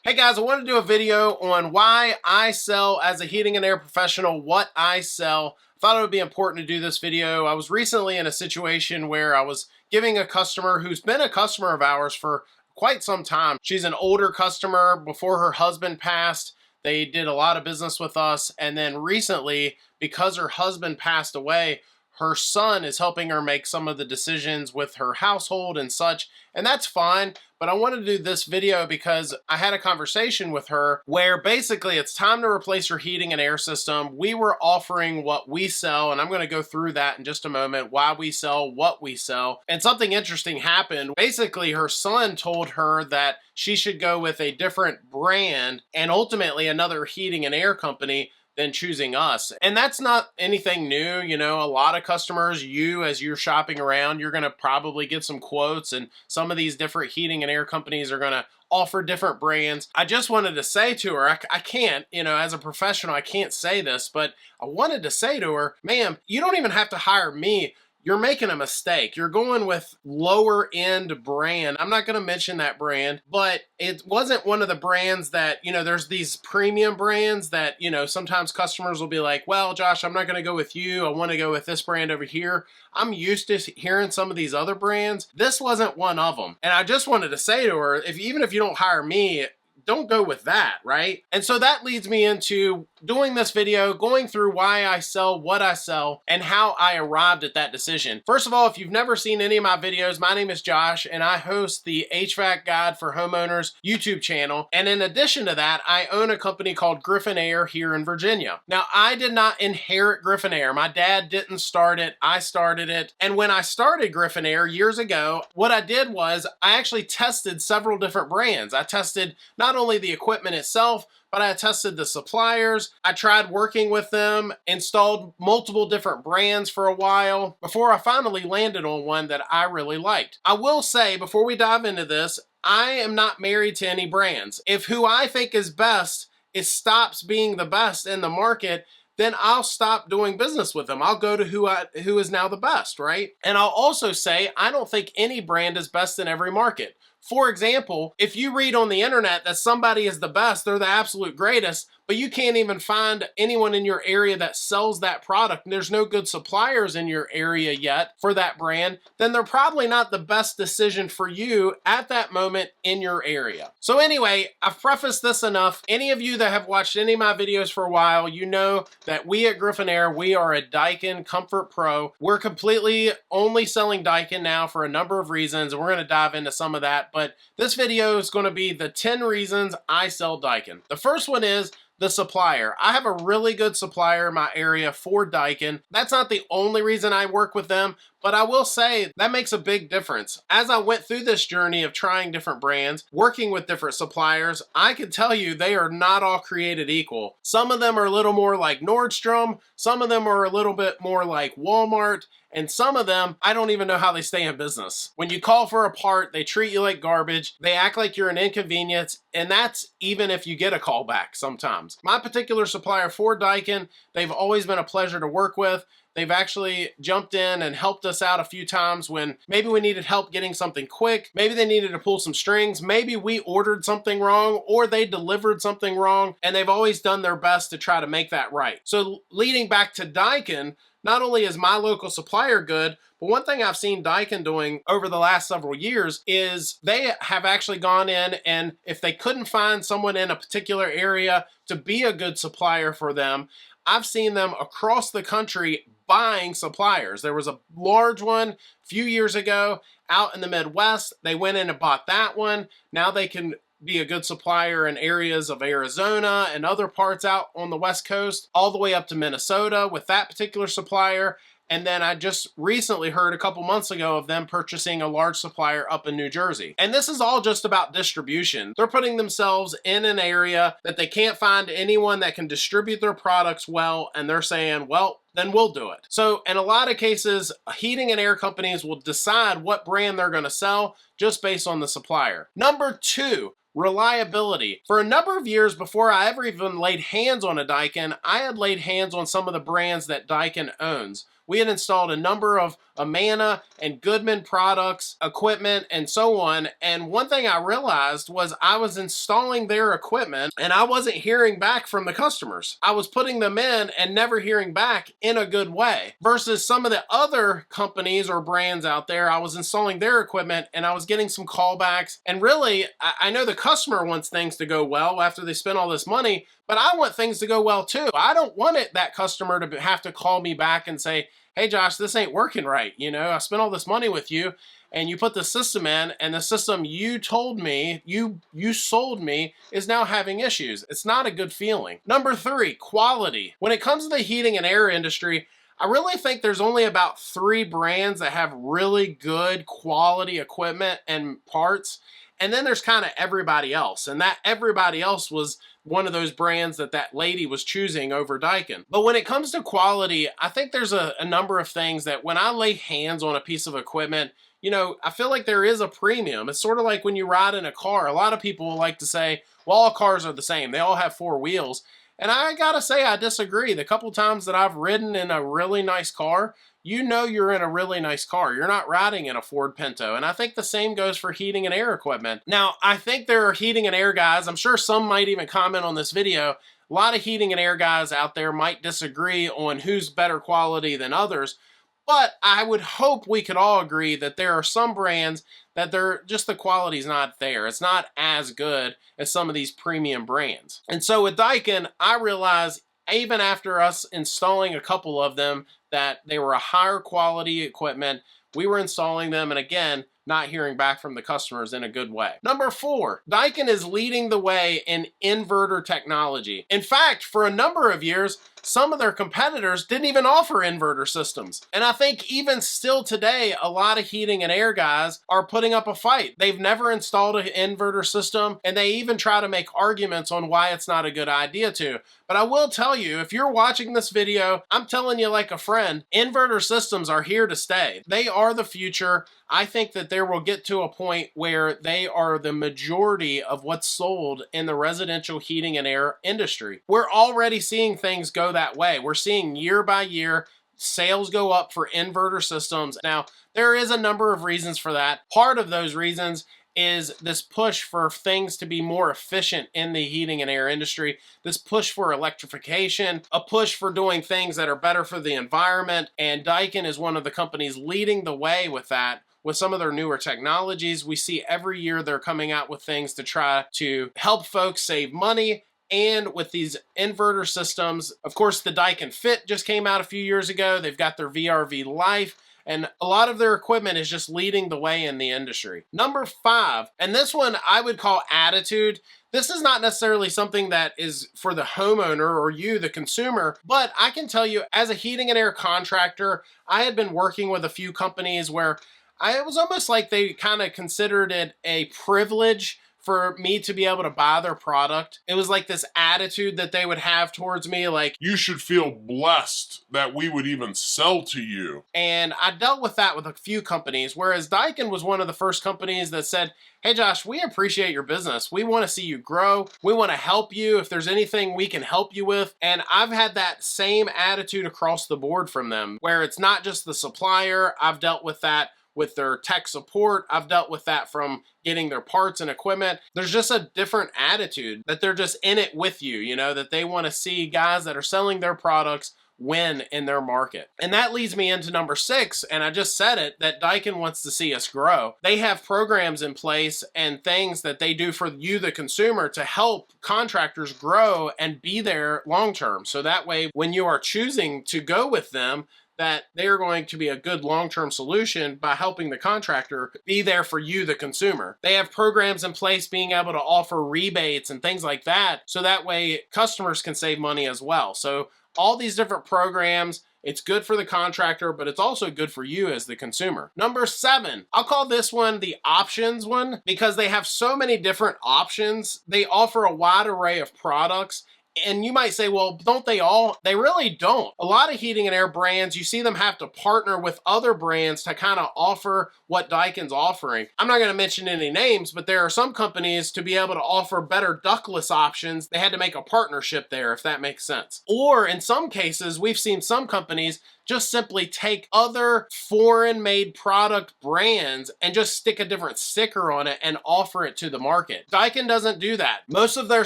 Hey guys, I want to do a video on why I sell as a heating and air professional, what I sell. I thought it would be important to do this video. I was recently in a situation where I was giving a customer who's been a customer of ours for quite some time. She's an older customer. Before her husband passed, they did a lot of business with us. And then recently, because her husband passed away, her son is helping her make some of the decisions with her household and such, and that's fine. But I wanted to do this video because I had a conversation with her where basically it's time to replace her heating and air system. We were offering what we sell, and I'm going to go through that in just a moment, why we sell what we sell. And something interesting happened. Basically, her son told her that she should go with a different brand and ultimately another heating and air company than choosing us. And that's not anything new. You know, a lot of customers, as you're shopping around, you're gonna probably get some quotes, and some of these different heating and air companies are gonna offer different brands. I just wanted to say to her, I can't, as a professional, I can't say this, but I wanted to say to her, ma'am, you don't even have to hire me. You're making a mistake. You're going with lower end brand. I'm not going to mention that brand, but it wasn't one of the brands that, there's these premium brands that, sometimes customers will be like, well, Josh, I'm not going to go with you. I want to go with this brand over here. I'm used to hearing some of these other brands. This wasn't one of them. And I just wanted to say to her, even if you don't hire me, don't go with that, right? And so that leads me into doing this video, going through why I sell what I sell and how I arrived at that decision. First of all, if you've never seen any of my videos, my name is Josh and I host the HVAC Guide for Homeowners YouTube channel. And in addition to that, I own a company called Griffin here in Virginia. Now, I did not inherit Griffin. My dad didn't start it, I started it. And when I started Griffin years ago, what I did was I actually tested several different brands. I tested not only the equipment itself, but I tested the suppliers. I tried working with them, installed multiple different brands for a while before I finally landed on one that I really liked. I will say, before we dive into this, I am not married to any brands. If who I think is best stops being the best in the market, then I'll stop doing business with them. I'll go to who is now the best, right? And I'll also say, I don't think any brand is best in every market. For example, if you read on the internet that somebody is the best, they're the absolute greatest, but you can't even find anyone in your area that sells that product, and there's no good suppliers in your area yet for that brand, then they're probably not the best decision for you at that moment in your area. So anyway, I've prefaced this enough. Any of you that have watched any of my videos for a while, you know that we at Griffin, we are a Daikin Comfort Pro. We're completely only selling Daikin now for a number of reasons, and we're going to dive into some of that, but this video is going to be the 10 reasons I sell Daikin. The first one is the supplier. I have a really good supplier in my area for Daikin. That's not the only reason I work with them, but I will say that makes a big difference. As I went through this journey of trying different brands, working with different suppliers, I can tell you they are not all created equal. Some of them are a little more like Nordstrom, some of them are a little bit more like Walmart, and some of them, I don't even know how they stay in business. When you call for a part, they treat you like garbage. They act like you're an inconvenience, and that's even if you get a call back sometimes. My particular supplier for Daikin, they've always been a pleasure to work with. They've actually jumped in and helped us out a few times when maybe we needed help getting something quick. Maybe they needed to pull some strings. Maybe we ordered something wrong or they delivered something wrong, and they've always done their best to try to make that right. So leading back to Daikin, not only is my local supplier good, but one thing I've seen Daikin doing over the last several years is they have actually gone in, and if they couldn't find someone in a particular area to be a good supplier for them, I've seen them across the country buying suppliers. There was a large one a few years ago out in the Midwest. They went in and bought that one. Now they can be a good supplier in areas of Arizona and other parts out on the West Coast, all the way up to Minnesota with that particular supplier. And then I just recently heard a couple months ago of them purchasing a large supplier up in New Jersey. And this is all just about distribution. They're putting themselves in an area that they can't find anyone that can distribute their products well, and they're saying, well, then we'll do it. So in a lot of cases, heating and air companies will decide what brand they're going to sell just based on the supplier. Number two, reliability. For a number of years before I ever even laid hands on a Daikin, I had laid hands on some of the brands that Daikin owns. We had installed a number of Amana and Goodman products, equipment, and so on. And one thing I realized was I was installing their equipment and I wasn't hearing back from the customers. I was putting them in and never hearing back in a good way. Versus some of the other companies or brands out there, I was installing their equipment and I was getting some callbacks. And really, I know the customer wants things to go well after they spend all this money, but I want things to go well too. I don't want that customer to have to call me back and say, hey Josh, this ain't working right. You know, I spent all this money with you and you put the system in and the system you told me, you sold me is now having issues. It's not a good feeling. Number 3, quality. When it comes to the heating and air industry, I really think there's only about 3 brands that have really good quality equipment and parts. And then there's kind of everybody else. And that everybody else was one of those brands that lady was choosing over Daikin. But when it comes to quality, I think there's a number of things that when I lay hands on a piece of equipment, you know, I feel like there is a premium. It's sort of like when you ride in a car. A lot of people like to say, well, all cars are the same. They all have 4 wheels. And I gotta say, I disagree. The couple times that I've ridden in a really nice car, you know you're in a really nice car. You're not riding in a Ford Pinto. And I think the same goes for heating and air equipment. Now, I think there are heating and air guys, I'm sure some might even comment on this video, a lot of heating and air guys out there might disagree on who's better quality than others, but I would hope we could all agree that there are some brands that they're just the quality's not there. It's not as good as some of these premium brands. And so with Daikin, I realized even after us installing a couple of them that they were a higher quality equipment. We were installing them and again, not hearing back from the customers in a good way. Number 4, Daikin is leading the way in inverter technology. In fact, for a number of years, some of their competitors didn't even offer inverter systems. And I think even still today, a lot of heating and air guys are putting up a fight. They've never installed an inverter system, and they even try to make arguments on why it's not a good idea to. But I will tell you, if you're watching this video, I'm telling you like a friend, inverter systems are here to stay. They are the future. I think that there will get to a point where they are the majority of what's sold in the residential heating and air industry. We're already seeing things go that way. We're seeing year by year sales go up for inverter systems. Now, there is a number of reasons for that. Part of those reasons is this push for things to be more efficient in the heating and air industry, this push for electrification, a push for doing things that are better for the environment, and Daikin is one of the companies leading the way with that. With some of their newer technologies, we see every year they're coming out with things to try to help folks save money. And with these inverter systems, of course, the Daikin Fit just came out a few years ago. They've got their VRV Life, and a lot of their equipment is just leading the way in the industry. Number 5, and this one I would call attitude. This is not necessarily something that is for the homeowner or you, the consumer, but I can tell you as a heating and air contractor, I had been working with a few companies where it was almost like they kind of considered it a privilege for me to be able to buy their product. It was like this attitude that they would have towards me, like, you should feel blessed that we would even sell to you. And I dealt with that with a few companies, whereas Daikin was one of the first companies that said, hey Josh, we appreciate your business. We want to see you grow. We want to help you if there's anything we can help you with. And I've had that same attitude across the board from them, where it's not just the supplier. I've dealt with that with their tech support. I've dealt with that from getting their parts and equipment. There's just a different attitude that they're just in it with you, you know, that they want to see guys that are selling their products win in their market. And that leads me into number 6, and I just said it, that Daikin wants to see us grow. They have programs in place and things that they do for you, the consumer, to help contractors grow and be there long term. So that way, when you are choosing to go with them, that they are going to be a good long-term solution by helping the contractor be there for you, the consumer. They have programs in place being able to offer rebates and things like that, so that way customers can save money as well. So all these different programs, it's good for the contractor, but it's also good for you as the consumer. Number 7, I'll call this one the options one because they have so many different options. They offer a wide array of products. And you might say, well, don't they all? They really don't. A lot of heating and air brands, you see them have to partner with other brands to kind of offer what Daikin's offering. I'm not going to mention any names, but there are some companies to be able to offer better ductless options. They had to make a partnership there, if that makes sense. Or in some cases, we've seen some companies just simply take other foreign made product brands and just stick a different sticker on it and offer it to the market. Daikin doesn't do that. Most of their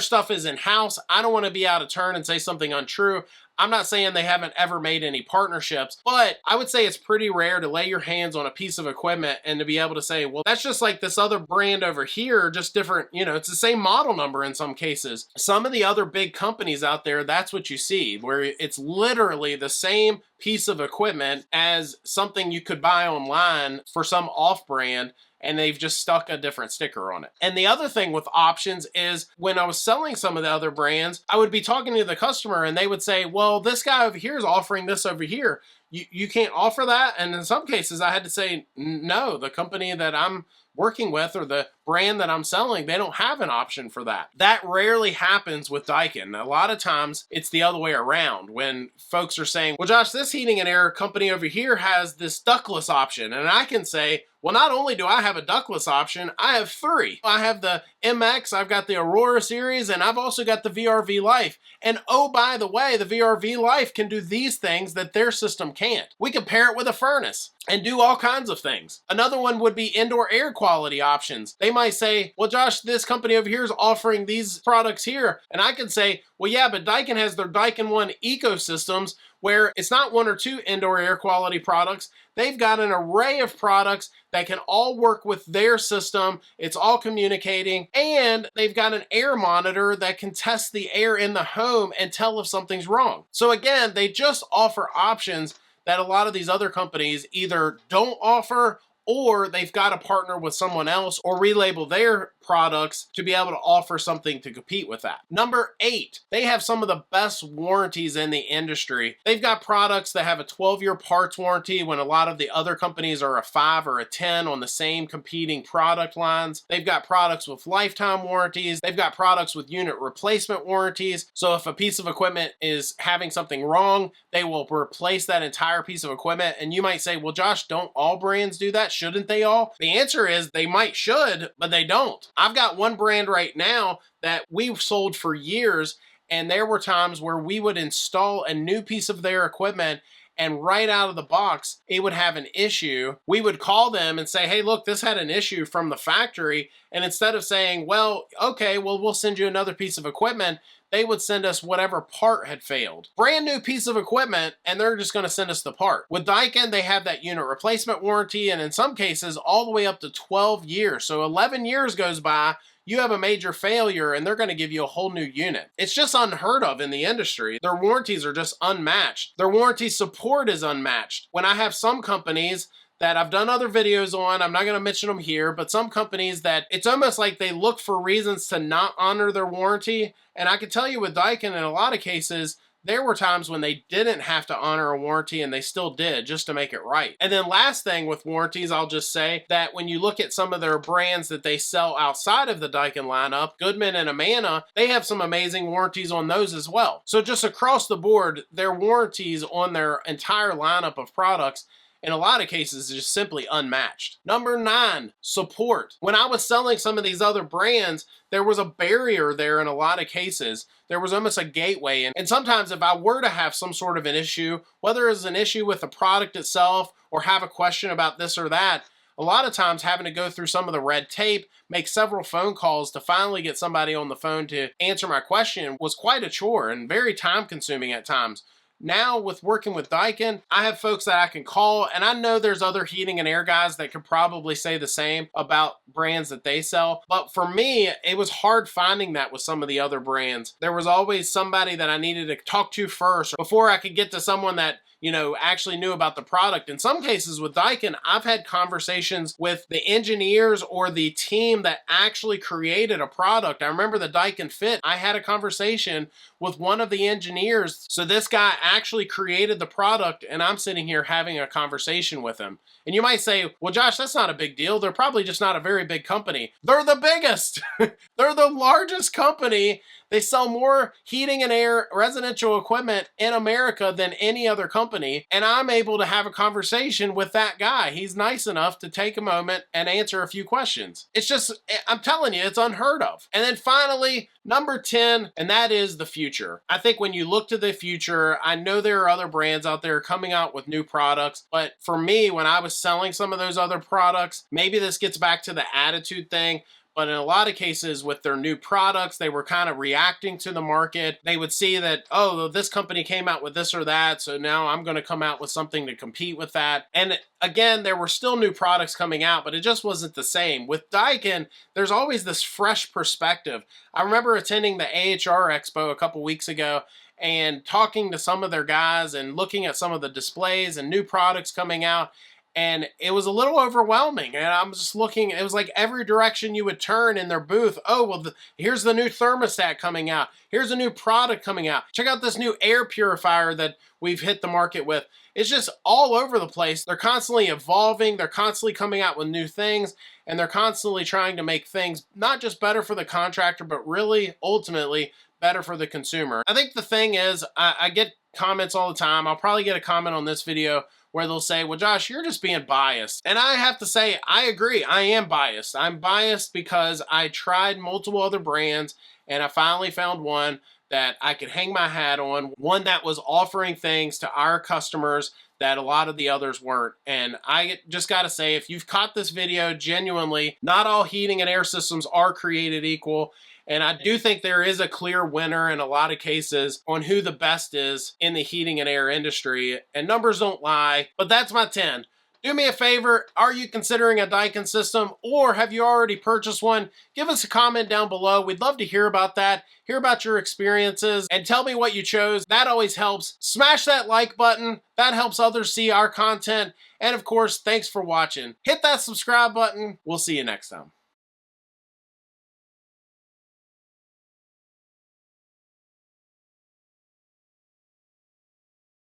stuff is in-house. I don't want to be out of turn and say something untrue. I'm not saying they haven't ever made any partnerships, but I would say it's pretty rare to lay your hands on a piece of equipment and to be able to say, well, that's just like this other brand over here, just different, you know, it's the same model number in some cases. Some of the other big companies out there, that's what you see, where it's literally the same piece of equipment as something you could buy online for some off-brand, and they've just stuck a different sticker on it. And the other thing with options is when I was selling some of the other brands, I would be talking to the customer and they would say, well, this guy over here is offering this over here. You can't offer that? And in some cases I had to say, no, the company that I'm working with or the brand that I'm selling, they don't have an option for that. That rarely happens with Daikin. A lot of times it's the other way around when folks are saying, well, Josh, this heating and air company over here has this ductless option. And I can say, well, not only do I have a ductless option, I have three. I have the MX, I've got the Aurora series, and I've also got the VRV Life. And oh, by the way, the VRV Life can do these things that their system can't. We can pair it with a furnace and do all kinds of things. Another one would be indoor air quality options. They might say, well, Josh, this company over here is offering these products here. And I can say, well, yeah, but Daikin has their Daikin One ecosystems where it's not one or two indoor air quality products. They've got an array of products that can all work with their system. It's all communicating, and they've got an air monitor that can test the air in the home and tell if something's wrong. So again, they just offer options that a lot of these other companies either don't offer, or they've got to partner with someone else or relabel their products to be able to offer something to compete with that. Number 8, they have some of the best warranties in the industry. They've got products that have a 12-year parts warranty when a lot of the other companies are a 5 or a 10 on the same competing product lines. They've got products with lifetime warranties. They've got products with unit replacement warranties. So if a piece of equipment is having something wrong, they will replace that entire piece of equipment. And you might say, well, Josh, don't all brands do that? Shouldn't they all? The answer is they might should, but they don't. I've got one brand right now that we've sold for years, and there were times where we would install a new piece of their equipment and right out of the box, it would have an issue. We would call them and say, hey, look, this had an issue from the factory. And instead of saying, well, okay, well, we'll send you another piece of equipment, they would send us whatever part had failed. Brand new piece of equipment, and they're just gonna send us the part. With Daikin, they have that unit replacement warranty, and in some cases, all the way up to 12 years. So 11 years goes by, you have a major failure and they're going to give you a whole new unit. It's just unheard of in the industry. Their warranties are just unmatched. Their warranty support is unmatched. When I have some companies that I've done other videos on, I'm not going to mention them here, but some companies that it's almost like they look for reasons to not honor their warranty. And I can tell you with Daikin, in a lot of cases, there were times when they didn't have to honor a warranty and they still did just to make it right. And then last thing with warranties, I'll just say that when you look at some of their brands that they sell outside of the Daikin lineup, Goodman and Amana, they have some amazing warranties on those as well. So just across the board, their warranties on their entire lineup of products in a lot of cases is just simply unmatched. Number 9, support. When I was selling some of these other brands, there was a barrier there in a lot of cases. There was almost a gateway. And sometimes if I were to have some sort of an issue, whether it's an issue with the product itself or have a question about this or that, a lot of times having to go through some of the red tape, make several phone calls to finally get somebody on the phone to answer my question was quite a chore and very time consuming at times. Now with working with Daikin, I have folks that I can call, and I know there's other heating and air guys that could probably say the same about brands that they sell. But for me, it was hard finding that with some of the other brands. There was always somebody that I needed to talk to first before I could get to someone that, you know, actually knew about the product. In some cases with Daikin, I've had conversations with the engineers or the team that actually created a product. I remember the Daikin Fit. I had a conversation with one of the engineers. So this guy actually created the product and I'm sitting here having a conversation with him. And you might say, well, Josh, that's not a big deal. They're probably just not a very big company. They're the biggest. They're the largest company They sell more heating and air residential equipment in America than any other company. And I'm able to have a conversation with that guy. He's nice enough to take a moment and answer a few questions. It's just, I'm telling you, it's unheard of. And then finally, number 10, and that is the future. I think when you look to the future, I know there are other brands out there coming out with new products, but for me, when I was selling some of those other products, maybe this gets back to the attitude thing, but in a lot of cases with their new products, they were kind of reacting to the market. They would see that, oh, this company came out with this or that, so now I'm going to come out with something to compete with that. And again, there were still new products coming out, but it just wasn't the same. With Daikin, there's always this fresh perspective. I remember attending the AHR Expo a couple weeks ago and talking to some of their guys and looking at some of the displays and new products coming out. And it was a little overwhelming. And I'm just looking, it was like every direction you would turn in their booth. Oh, well, here's the new thermostat coming out. Here's a new product coming out. Check out this new air purifier that we've hit the market with. It's just all over the place. They're constantly evolving. They're constantly coming out with new things. And they're constantly trying to make things not just better for the contractor, but really, ultimately, better for the consumer. I think the thing is, I get comments all the time. I'll probably get a comment on this video where they'll say, well, Josh, you're just being biased. And I have to say, I agree. I am biased. I'm biased because I tried multiple other brands and I finally found one that I could hang my hat on, one that was offering things to our customers that a lot of the others weren't. And I just got to say, if you've caught this video, genuinely, not all heating and air systems are created equal. And I do think there is a clear winner in a lot of cases on who the best is in the heating and air industry. And numbers don't lie, but that's my 10. Do me a favor, are you considering a Daikin system or have you already purchased one? Give us a comment down below. We'd love to hear about that, hear about your experiences, and tell me what you chose. That always helps. Smash that like button. That helps others see our content. And of course, thanks for watching. Hit that subscribe button. We'll see you next time.